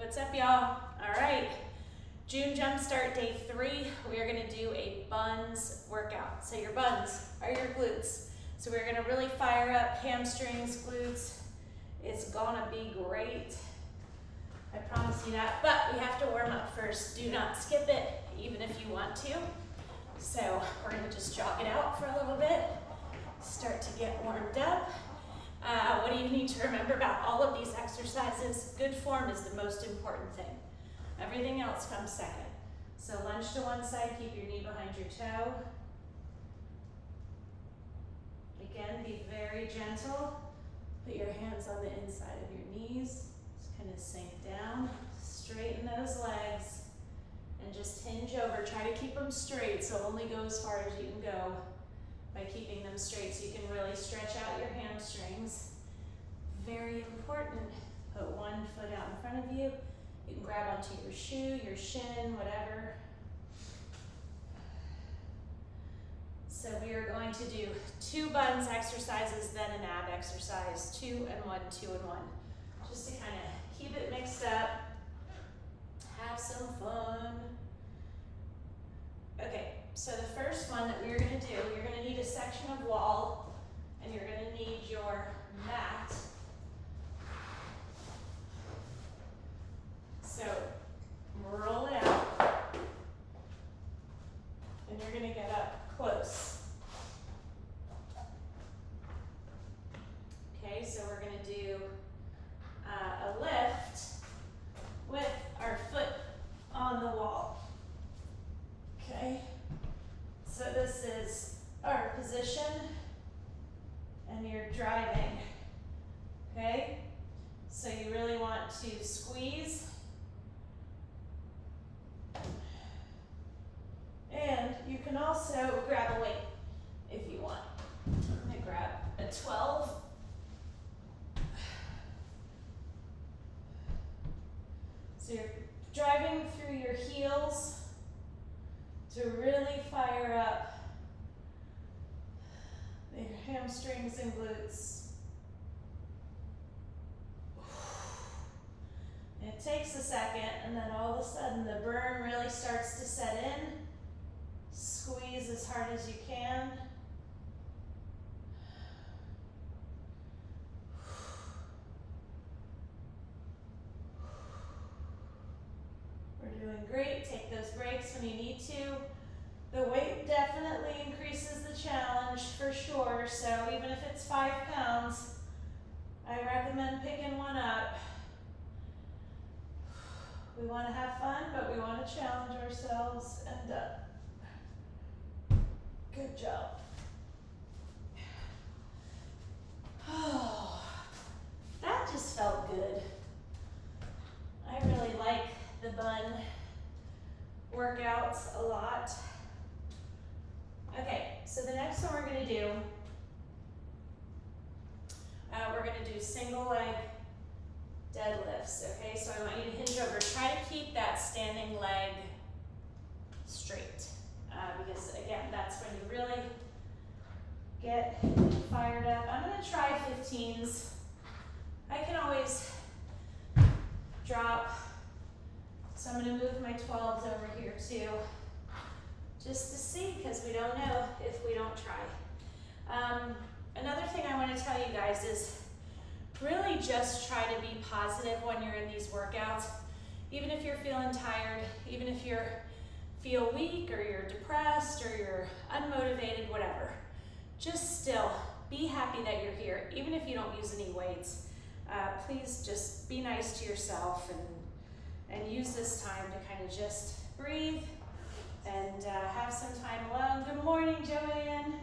What's up, y'all? All right, June Jumpstart Day 3, we are gonna do a buns workout. So your buns are your glutes. So we're gonna really fire up hamstrings, glutes. It's gonna be great. I promise you that, but we have to warm up first. Do not skip it, even if you want to. So we're gonna just jog it out for a little bit, start to get warmed up. What do you need to remember about all of these exercises? Good form is the most important thing. Everything else comes second. So lunge to one side, keep your knee behind your toe. Again, be very gentle. Put your hands on the inside of your knees. Just kind of sink down, straighten those legs, and just hinge over. Try to keep them straight, so only go as far as you can go by keeping them straight so you can really stretch out your hamstrings. Very important. Put one foot out in front of you. You can grab onto your shoe, your shin, whatever. So we are going to do 2 buns exercises, then an ab exercise. 2 and 1, 2 and 1. Just to kind of keep it mixed up. Have some fun. Okay, so the first one that we're going to do, you're going to need a section of wall, and you're going to need your mat. So roll it out, and you're going to get up close. Okay, so we're going to do a lift with our foot on the wall. Okay, so this is our position, and you're driving. Okay, so you really want to squeeze. And you can also grab a weight if you want. I'm gonna grab a 12. So you're driving through your heels to really fire up your hamstrings and glutes. It takes a second, and then all of a sudden the burn really starts to set in. Squeeze as hard as you can. We're doing great. Take those breaks when you need to. The weight definitely increases the challenge for sure, so even if it's 5 pounds, I recommend picking one up. We want to have fun, but we want to challenge ourselves, and good job. Oh, that just felt good. I really like the bun workouts a lot. Okay, so the next one we're going to do, we're going to do single leg deadlifts. Okay, so I want you to hinge over. Try to keep that standing leg straight. Because again, that's when you really get fired up. I'm going to try 15s. I can always drop. So I'm going to move my 12s over here too, just to see, because we don't know if we don't try. Another thing I want to tell you guys is really just try to be positive when you're in these workouts. Even if you're feeling tired, even if you feel weak or you're depressed or you're unmotivated, whatever. Just still be happy that you're here, even if you don't use any weights. Please just be nice to yourself and use this time to kind of just breathe and have some time alone. Good morning, Joanne.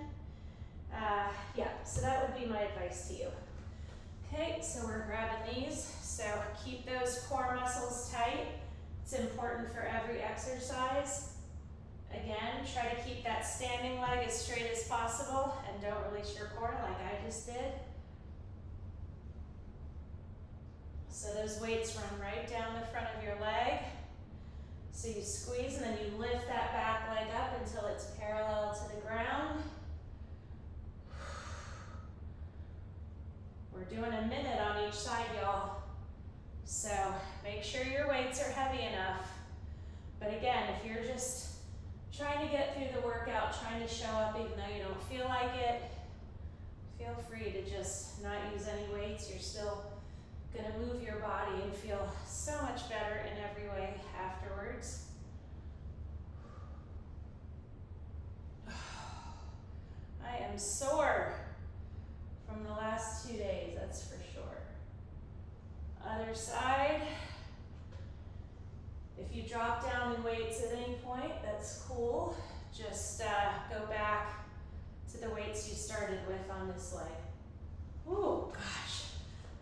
Yeah, so that would be my advice to you. Okay, so we're grabbing these. So keep those core muscles tight. It's important for every exercise. Again, try to keep that standing leg as straight as possible and don't release your core like I just did. So those weights run right down the front of your leg. So you squeeze and then you lift that back leg up until it's parallel to the ground. We're doing a minute on each side, y'all. So make sure your weights are heavy enough. But again, if you're just trying to get through the workout, trying to show up even though you don't feel like it, feel free to just not use any weights. You're still gonna move your body and feel so much better in every way afterwards. I am sore from the last 2 days, that's for sure. Other side. If you drop down in weights at any point, that's cool. Just go back to the weights you started with on this leg. Ooh, gosh.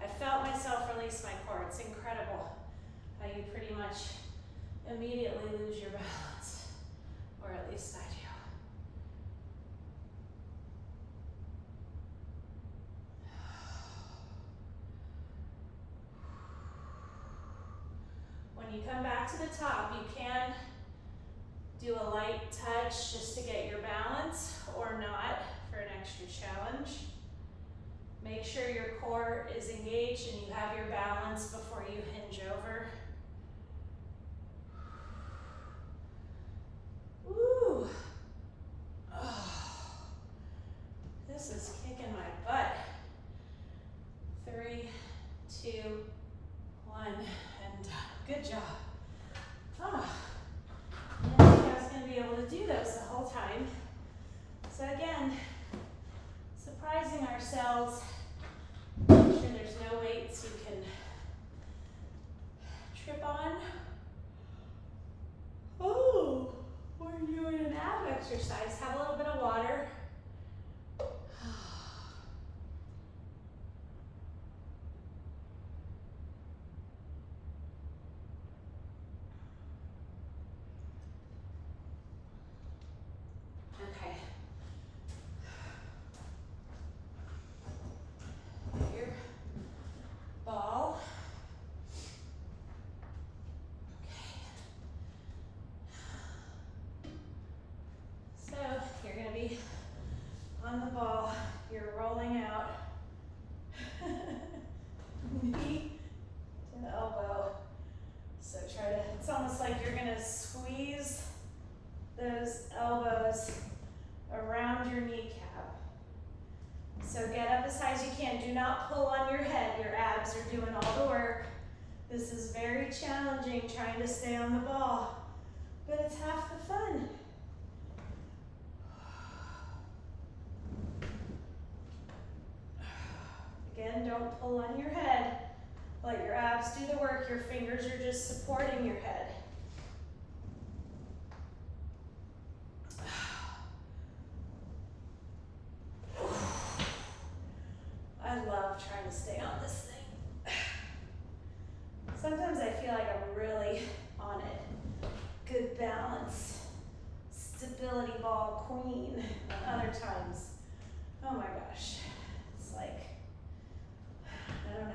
I felt myself release my core. It's incredible how you pretty much immediately lose your balance, or at least I do. When you come back to the top, you can do a light touch just to get your balance, or not, for an extra challenge. Make sure your core is engaged and you have your balance before you hinge over. Ooh. Oh. This is kicking my butt. 3, 2, 1, and done. Good job. Oh. I didn't think I was going to be able to do those the whole time. So again, surprising ourselves. Make sure there's no weights you can trip on. Oh, we're doing an ab exercise. Have a little bit of water. Okay. Get your ball. Okay. So you're going to be on the ball. You're rolling out. Knee to elbow. So try to, it's almost like you're going to squeeze those elbows around your kneecap. So get up as high as you can. Do not pull on your head. Your abs are doing all the work. This is very challenging trying to stay on the ball, but it's half the fun. Again, don't pull on your head. Let your abs do the work. Your fingers are just supporting your head. I love trying to stay on this thing. Sometimes I feel like I'm really on it. Good balance, stability ball queen. And other times, oh my gosh, it's like, I don't know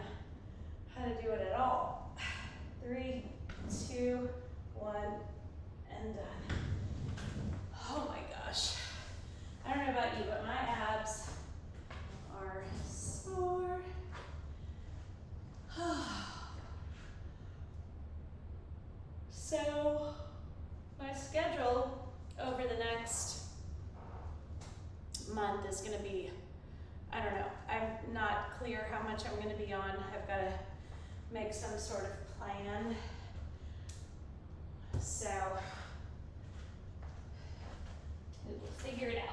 how to do it at all. 3, 2, 1, and done. Oh my gosh. I don't know about you, but my abs are sore. So, my schedule over the next month is going to be, I don't know, I'm not clear how much I'm going to be on. I've got to make some sort of plan. So, we will figure it out.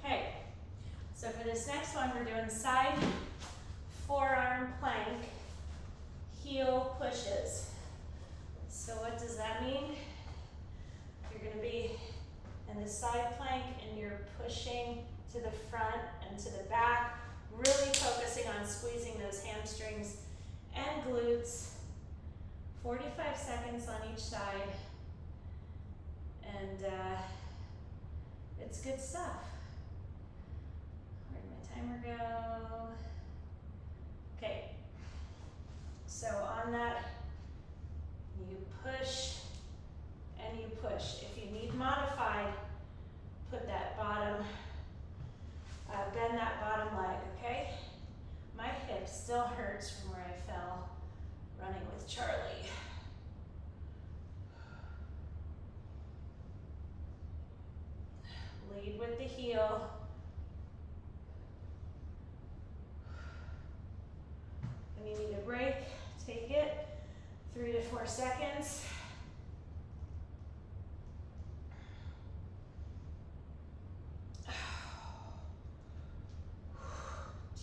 Okay, so for this next one, we're doing side forearm plank, heel pushes. So what does that mean? You're going to be in the side plank and you're pushing to the front and to the back, really focusing on squeezing those hamstrings and glutes. 45 seconds on each side, and it's good stuff. Where'd my timer go? Okay, so on that, you push and you push. If you need modified, put that bottom bend that bottom leg, okay? My hip still hurts from where I fell running with Charlie. Lead with the heel. When you need a break, take it. 3 to 4 seconds.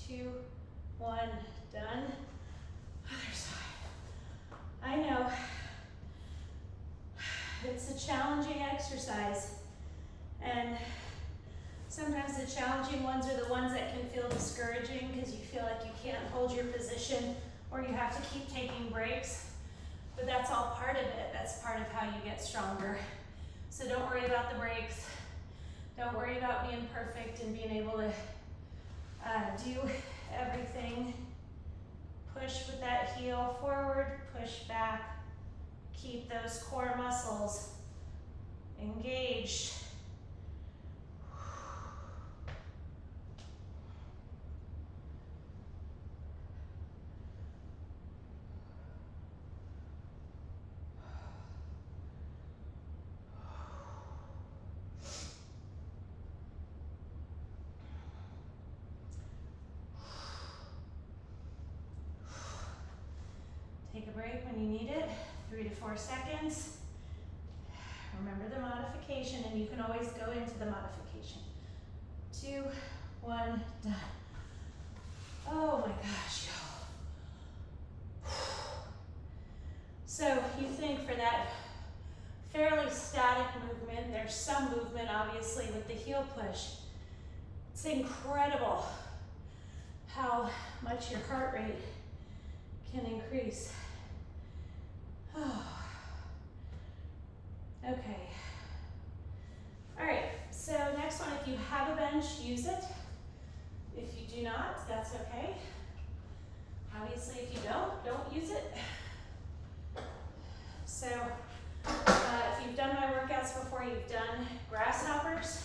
2, 1, done. Other side. I know it's a challenging exercise, and sometimes the challenging ones are the ones that can feel discouraging because you feel like you can't hold your position or you have to keep taking breaks. But that's all part of it. That's part of how you get stronger. So don't worry about the breaks. Don't worry about being perfect and being able to do everything. Push with that heel forward, push back. Keep those core muscles engaged. Take a break when you need it, 3 to 4 seconds. Remember the modification, and you can always go into the modification. 2, 1, done. Oh my gosh, y'all. So you think for that fairly static movement, there's some movement obviously with the heel push. It's incredible how much your heart rate can increase. Okay. All right, so next one, if you have a bench, use it. If you do not, that's okay. Obviously, if you don't use it. So, if you've done my workouts before, you've done grasshoppers.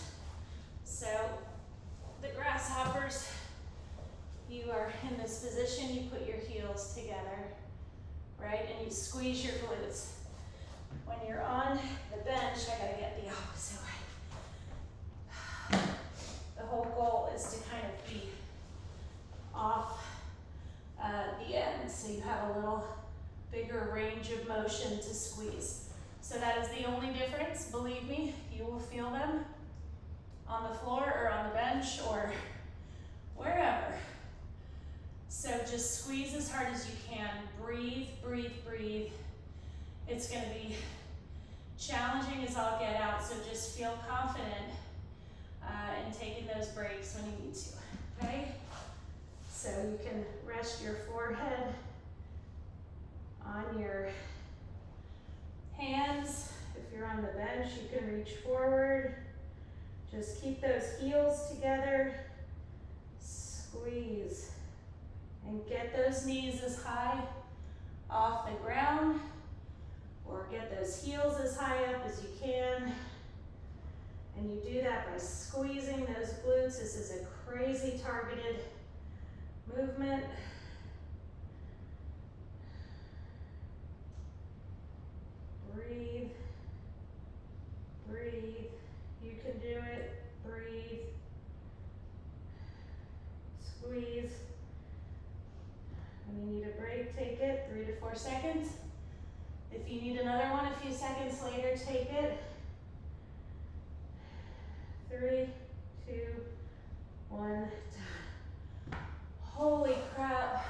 So, the grasshoppers, you are in this position, you put your heels together, right? And you squeeze your glutes. When you're on the bench, I gotta get the opposite way. The whole goal is to kind of be off the end, so you have a little bigger range of motion to squeeze. So that is the only difference. Believe me, you will feel them on the floor or on the bench or wherever. So just squeeze as hard as you can. Breathe, breathe, breathe. It's going to be challenging as all get out, so just feel confident in taking those breaks when you need to, okay? So you can rest your forehead on your hands. If you're on the bench, you can reach forward. Just keep those heels together. Squeeze. And get those knees as high off the ground, or get those heels as high up as you can. And you do that by squeezing those glutes. This is a crazy targeted movement. Breathe, breathe. You can do it. Breathe. Squeeze. When you need a break, take it. 3 to 4 seconds. If you need another one a few seconds later, take it. 3, 2, 1, done. Holy crap.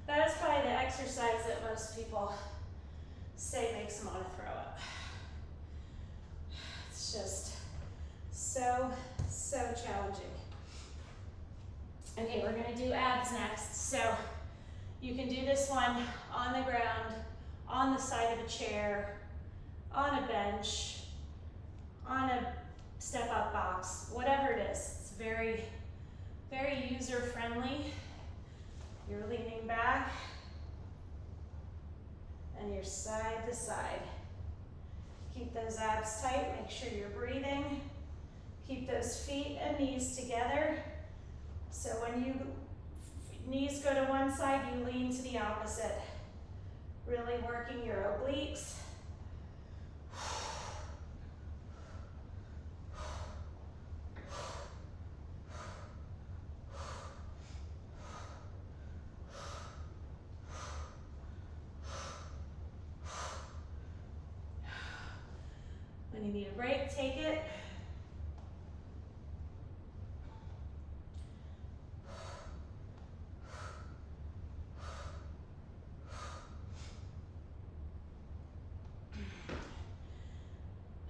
That is probably the exercise that most people say makes them want to throw up. It's just so challenging. Okay, we're gonna do abs next. So you can do this one on the ground, on the side of a chair, on a bench, on a step-up box, whatever it is. It's very, very user-friendly. You're leaning back and your side to side. Keep those abs tight, make sure you're breathing. Keep those feet and knees together. So when you knees go to one side, you lean to the opposite. Really working your obliques. When you need a break, take it.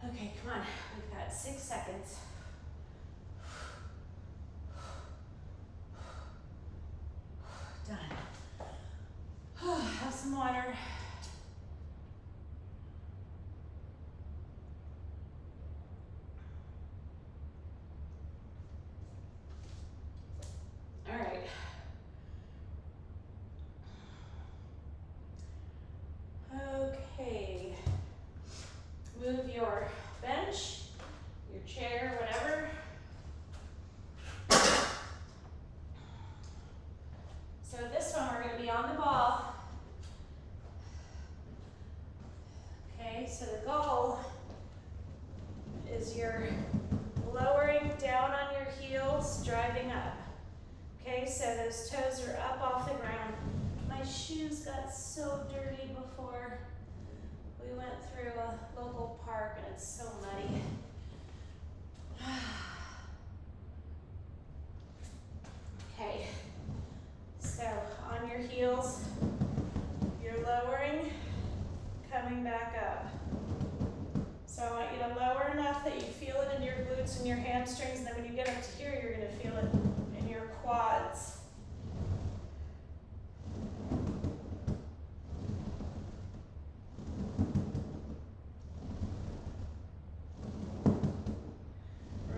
Okay, come on. We've got 6 seconds. Done. Have some water. All right. Okay. Move your bench, your chair, whatever. So this one we're going to be on the ball. Okay, so the goal is you're lowering down on your heels, driving up. Okay, so those toes are up off the ground. My shoes got so dirty before we went through a local park and it's so muddy. Okay, so on your heels, you're lowering, coming back up. So I want you to lower enough that you feel it in your glutes and your hamstrings, and then when you get up to here, you're going to feel it in your quads.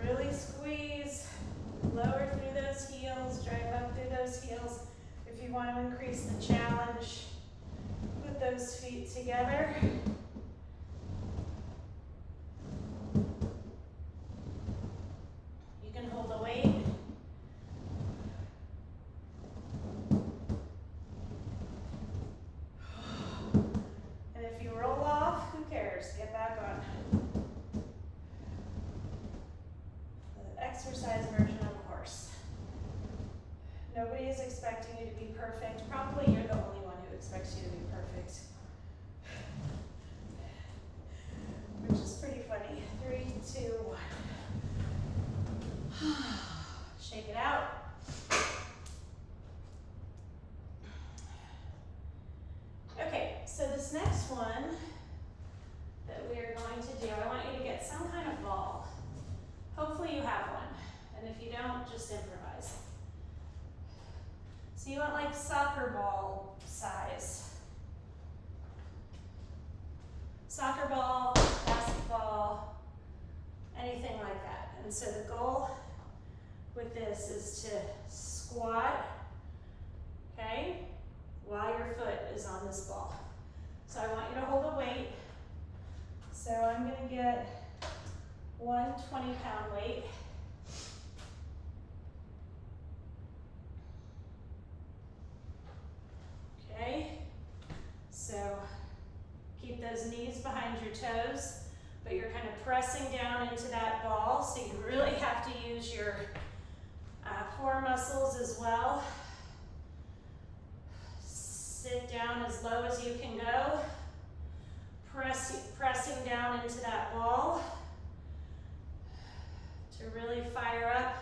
Really squeeze, lower through those heels, drive up through those heels. If you want to increase the challenge, put those feet together. You can hold the weight. And if you roll off, who cares? Get back on. The exercise version of a horse. Nobody is expecting you to be perfect. Probably you're the only one who expects you to be perfect. Which is pretty funny. 3, 2, 1. Shake it out. Okay, so this next one that we are going to do, I want you to get some kind of ball. Hopefully you have one. And if you don't, just improvise. So you want like soccer ball size. Soccer ball, basketball, anything like that. And so the goal with this is to squat, okay, while your foot is on this ball. So I want you to hold a weight. So I'm going to get one 20-pound weight. Okay, so keep those knees behind your toes, but you're kind of pressing down into that ball, so you really have to use your core muscles as well. Sit down as low as you can go, pressing down into that ball to really fire up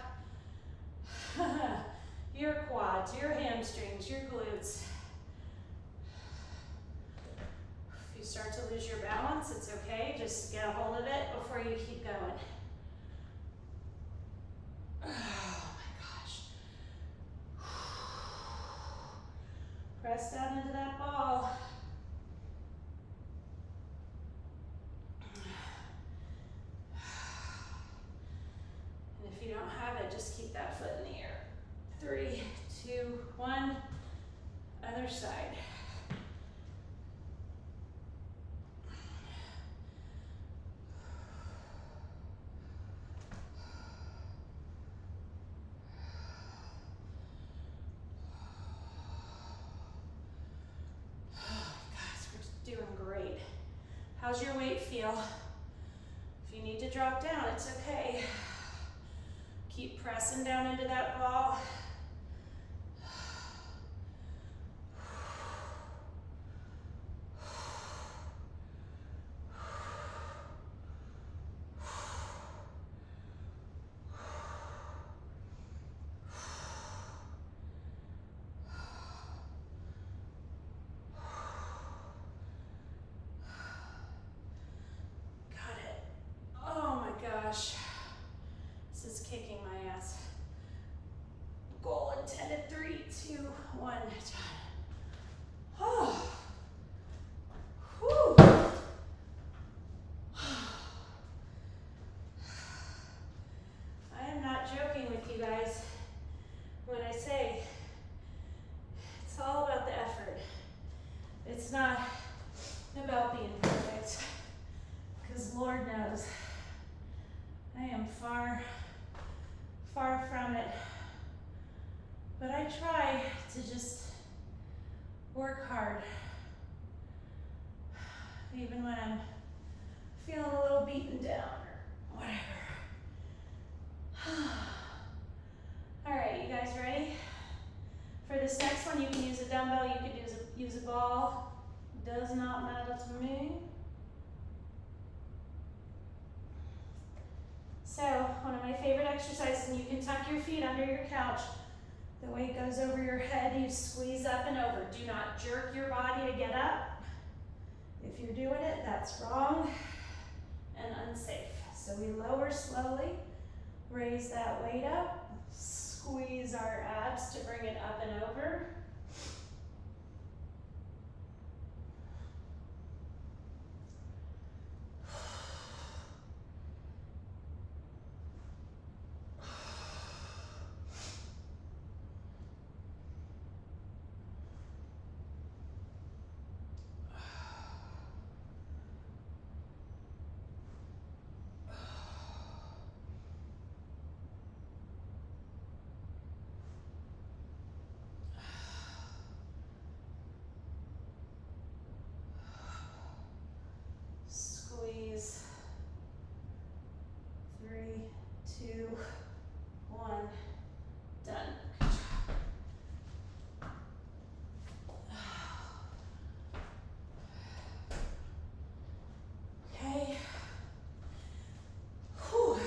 your quads, your hamstrings, your glutes. If you start to lose your balance, it's okay. Just get a hold of it before you keep going. Oh my gosh. Press down into that ball. And if you don't have it, just keep that foot in the air. 3, 2, 1. Other side. How's your weight feel? If you need to drop down, it's okay. Keep pressing down into that ball. Gosh, this is kicking my ass. Goal intended, 3, 2, 1, done. Oh. Whew. I am not joking with you guys when I say it's all about the effort. It's not about being perfect, because Lord knows I am far, far from it. But I try to just work hard, even when I'm feeling a little beaten down or whatever. All right, you guys ready? For this next one, you can use a dumbbell, you can use a ball. Does not matter to me. So, one of my favorite exercises, and you can tuck your feet under your couch. The weight goes over your head, you squeeze up and over. Do not jerk your body to get up. If you're doing it, that's wrong and unsafe. So we lower slowly, raise that weight up, squeeze our abs to bring it up and over. Squeeze. 3, 2, 1, done. Good job. Okay. Whew.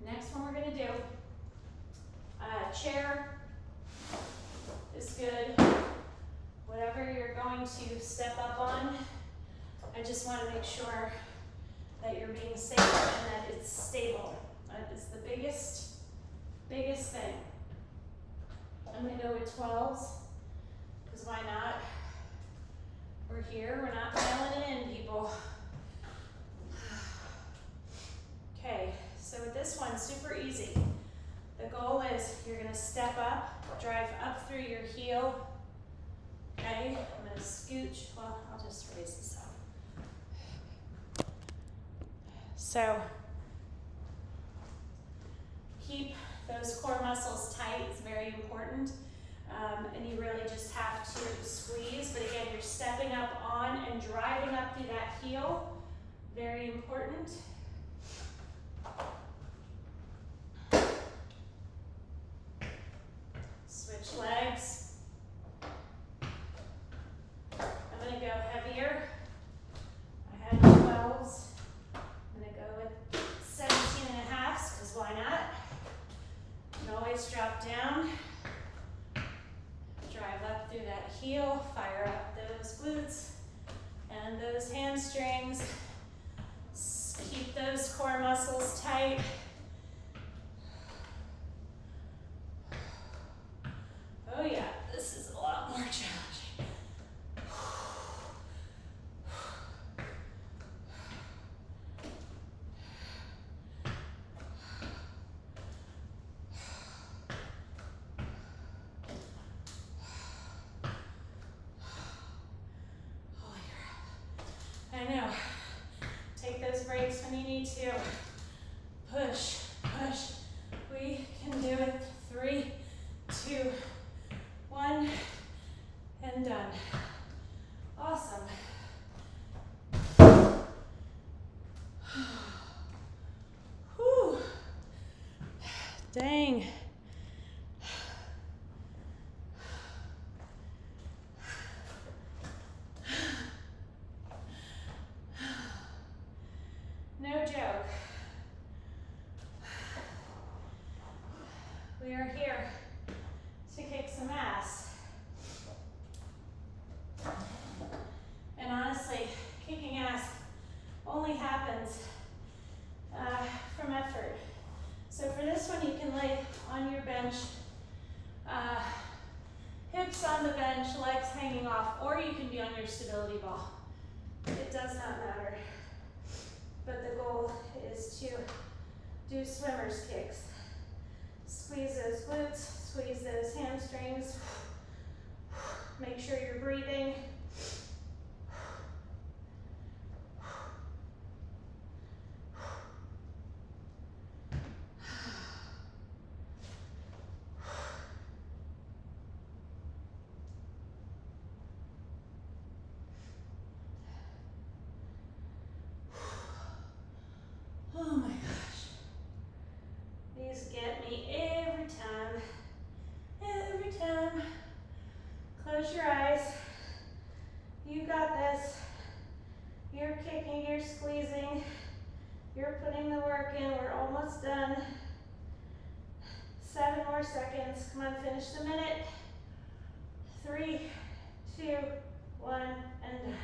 Next one we're going to do, chair is good. Whatever you're going to step up on, I just want to make sure that you're being safe and that it's stable. That is the biggest thing. I'm going to go with 12s, because why not? We're here, we're not mailing it in, people. Okay, so with this one, super easy. The goal is you're going to step up, drive up through your heel. Okay, I'm going to scooch. Well, I'll just raise this up. So keep those core muscles tight. It's very important. And you really just have to squeeze. But again, you're stepping up on and driving up through that heel. Very important. Switch legs. I'm going to go heavier. I had 12s. I'm going to go with 17.5s, because why not? You can always drop down. Drive up through that heel. Fire up those glutes and those hamstrings. Keep those core muscles tight. Oh yeah, this is a lot more challenging. Holy crap. I know. Take those breaks when you need to. Push, push. Dang. No joke. We are here to kick some ass. And honestly, kicking ass only happens from effort. So for this one, you can lay on your bench, hips on the bench, legs hanging off, or you can be on your stability ball. It does not matter. But the goal is to do swimmer's kicks. Squeeze those glutes, squeeze those hamstrings. Make sure you're breathing. Oh my gosh. These get me every time. Every time. Close your eyes. You got this. You're kicking, you're squeezing. You're putting the work in. We're almost done. 7 more seconds. Come on, finish the minute. 3, 2, 1, and done.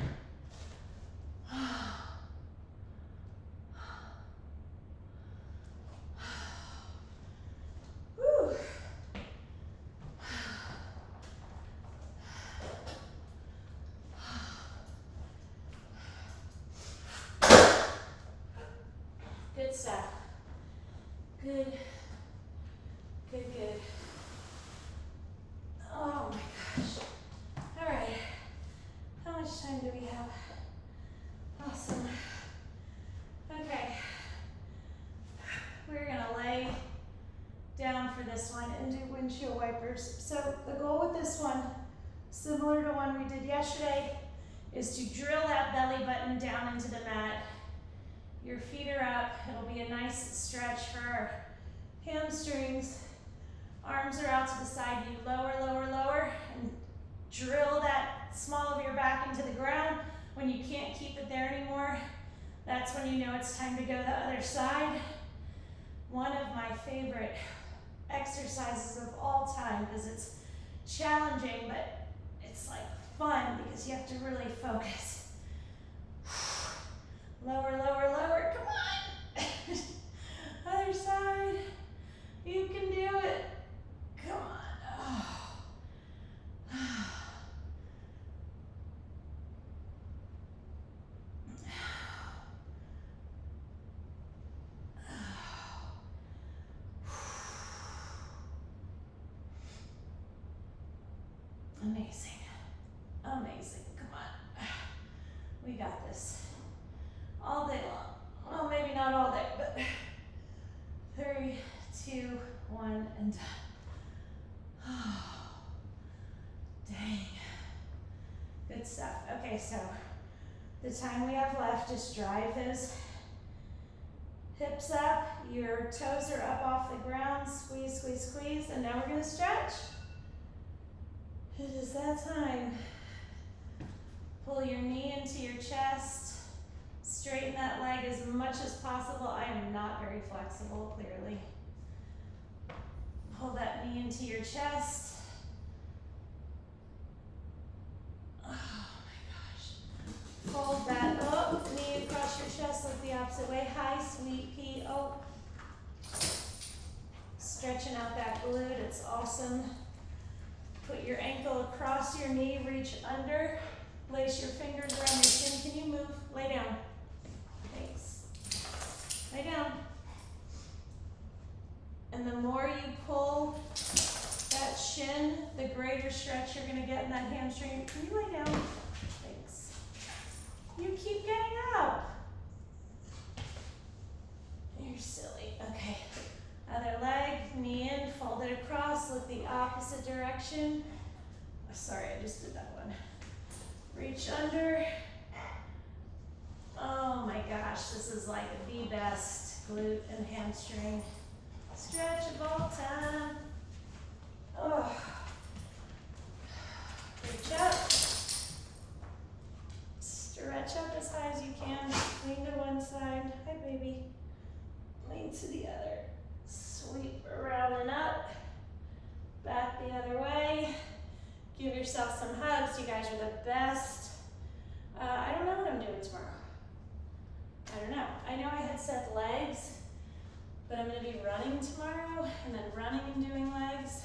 Whew. Good stuff. Good. Good, good. Oh my gosh. All right. How much time do we have? Awesome. Okay. We're gonna lay down for this one and do windshield wipers. So the goal with this one, similar to one we did yesterday, is to drill that belly button down into the mat. Your feet are up. It'll be a nice stretch for our hamstrings. Arms are out to the side. You lower, lower, lower, and drill that small of your back into the ground. When you can't keep it there anymore, that's when you know it's time to go the other side. One of my favorite exercises of all time because it's challenging, but it's like fun because you have to really focus. Lower, lower, lower, come on. Other side, you can do it. Come on. Oh. Amazing. Amazing. Come on. We got this. All day long. Well, maybe not all day, but 3, 2, 1, and done. Oh, dang. Good stuff. Okay, so the time we have left, just drive those hips up. Your toes are up off the ground. Squeeze, squeeze, squeeze. And now we're going to stretch. It is that time. Pull your knee into your chest. Straighten that leg as much as possible. I am not very flexible, clearly. Pull that knee into your chest. Oh my gosh. Fold that up, knee across your chest, look the opposite way. Hi, sweet pea. Oh. Stretching out that glute, it's awesome. Put your ankle across your knee, reach under. Lace your fingers around your shin. Can you move? Lay down. Thanks. Lay down. And the more you pull that shin, the greater stretch you're going to get in that hamstring. Can you lay down? Thanks. You keep getting up. You're silly. Okay. Other leg, knee in, fold it across, look the opposite direction. Oh, sorry, I just did that one. Reach under. Oh my gosh, this is like the best glute and hamstring Stretchable time. Oh. Reach up. Stretch up as high as you can. Lean to one side. Hi, baby. Lean to the other. Sweep around and up. Back the other way. Give yourself some hugs. You guys are the best. I don't know what I'm doing tomorrow. I don't know. I know I had set legs, but I'm going to be running tomorrow and then running and doing legs.